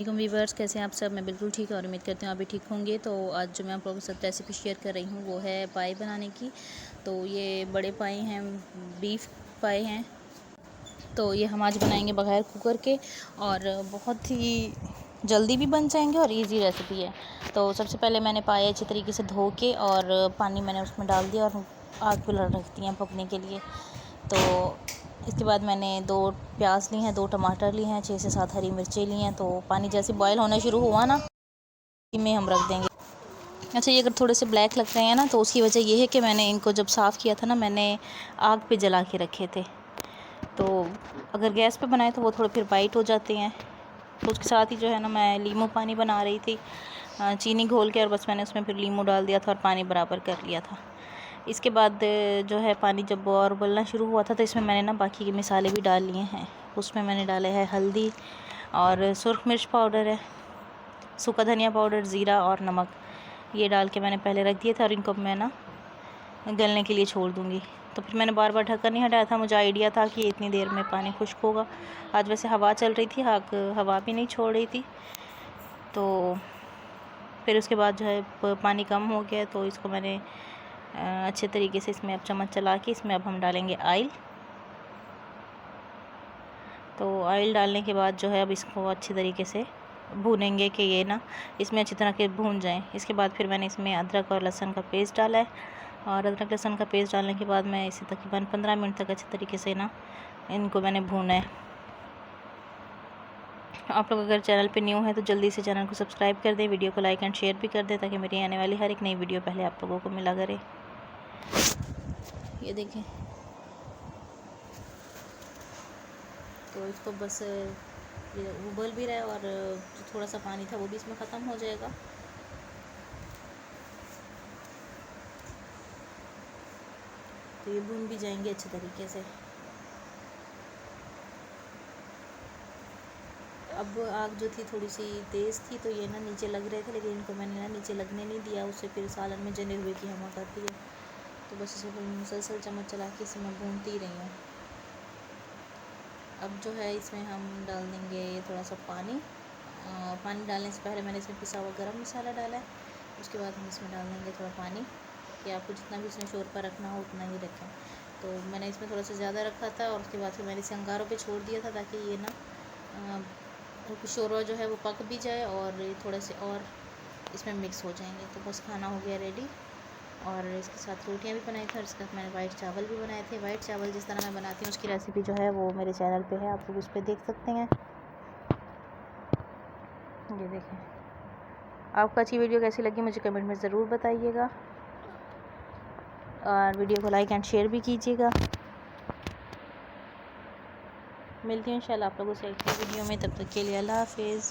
वालेकुम वीवर्स, कैसे हैं आप सब। मैं बिल्कुल ठीक और उम्मीद करती हूँ आप भी ठीक होंगे। तो आज जो मैं आप लोगों के साथ रेसिपी शेयर कर रही हूँ वो है पाई बनाने की। तो ये बड़े पाई हैं, बीफ पाई हैं। तो ये हम आज बनाएंगे बगैर कुकर के और बहुत ही जल्दी भी बन जाएंगे और इजी रेसिपी है। तो सबसे पहले मैंने पाए अच्छी तरीके से धो के और पानी मैंने उसमें डाल दिया और आग पर रख दिया पकने के लिए। तो इसके बाद मैंने 2 प्याज ली हैं, 2 टमाटर लिए हैं, 6 से 7 हरी मिर्चें ली हैं। तो पानी जैसे बॉयल होना शुरू हुआ ना, में हम रख देंगे। अच्छा, ये अगर थोड़े से ब्लैक लग रहे हैं ना, तो उसकी वजह ये है कि मैंने इनको जब साफ़ किया था ना, मैंने आग पे जला के रखे थे। तो अगर गैस पे बनाए तो वो थोड़े फिर वाइट हो जाते हैं। तो उसके साथ ही जो है ना, मैं लीमू पानी बना रही थी, चीनी घोल के, और बस मैंने उसमें फिर लीमू डाल दिया था और पानी बराबर कर लिया था। इसके बाद जो है पानी जब और उबलना शुरू हुआ था तो इसमें मैंने ना बाकी के मसाले भी डाल लिए हैं। उसमें मैंने डाले है हल्दी और सुरख मिर्च पाउडर है, सूखा धनिया पाउडर, ज़ीरा और नमक। ये डाल के मैंने पहले रख दिए थे और इनको मैं ना गलने के लिए छोड़ दूँगी। तो फिर मैंने बार बार ढक्कन नहीं हटाया था, मुझे आइडिया था कि इतनी देर में पानी खुश्क होगा। आज वैसे हवा चल रही थी, हवा भी नहीं छोड़ रही थी। तो फिर उसके बाद जो है पानी कम हो गया, तो इसको मैंने अच्छे तरीके से इसमें अब चम्मच चला के इसमें अब हम डालेंगे ऑयल। तो ऑयल डालने के बाद जो है अब इसको अच्छे तरीके से भूनेंगे कि ये ना इसमें अच्छी तरह के भून जाएं। इसके बाद फिर मैंने इसमें अदरक और लहसुन का पेस्ट डाला है, और अदरक लहसुन का पेस्ट डालने के बाद मैं इसे तकरीबन 15 मिनट तक अच्छे तरीके से ना इनको मैंने भूना है। आप लोग अगर चैनल पे न्यू हैं तो जल्दी से चैनल को सब्सक्राइब कर दें, वीडियो को लाइक एंड शेयर भी कर दें, ताकि मेरी आने वाली हर एक नई वीडियो पहले आप लोगों को मिला करे। ये देखें, तो इसको बस ये उबल भी रहा है और जो थोड़ा सा पानी था वो भी इसमें ख़त्म हो जाएगा। तो ये भून भी जाएंगे अच्छे तरीके से। अब आग जो थी थोड़ी सी तेज़ थी, तो ये ना नीचे लग रहे थे, लेकिन इनको मैंने ना नीचे लगने नहीं दिया, उससे फिर सालन में जले हुए की हवा आती है। तो बस इसे मुसलसल चम्मच चला के इसे मैं भूनती रही हूँ। अब जो है इसमें हम डाल देंगे थोड़ा सा पानी। पानी डालने से पहले मैंने इसमें पिसा हुआ गरम मसाला डाला है। उसके बाद हम इसमें डाल देंगे थोड़ा पानी, कि आपको जितना भी इसमें शोरपा रखना हो उतना ही रखें। तो मैंने इसमें थोड़ा सा ज़्यादा रखा था, और उसके बाद फिर मैंने इसे अंगारों पे छोड़ दिया था, ताकि ये ना शोरबा जो है वो पक भी जाए और ये थोड़े से और इसमें मिक्स हो जाएंगे। तो बस खाना हो गया रेडी, और इसके साथ रोटियां भी बनाई थी, और इसके साथ मैंने वाइट चावल भी बनाए थे। वाइट चावल जिस तरह मैं बनाती हूँ उसकी रेसिपी जो है वो मेरे चैनल पे है, आप लोग उस पर देख सकते हैं। ये देखें, आपको अच्छी वीडियो कैसी लगी मुझे कमेंट में ज़रूर बताइएगा, और वीडियो को लाइक एंड शेयर भी कीजिएगा। मिलती हूँ इंशाल्लाह आप लोगों से एक वीडियो में, तब तक के लिए अल्लाह हाफिज़।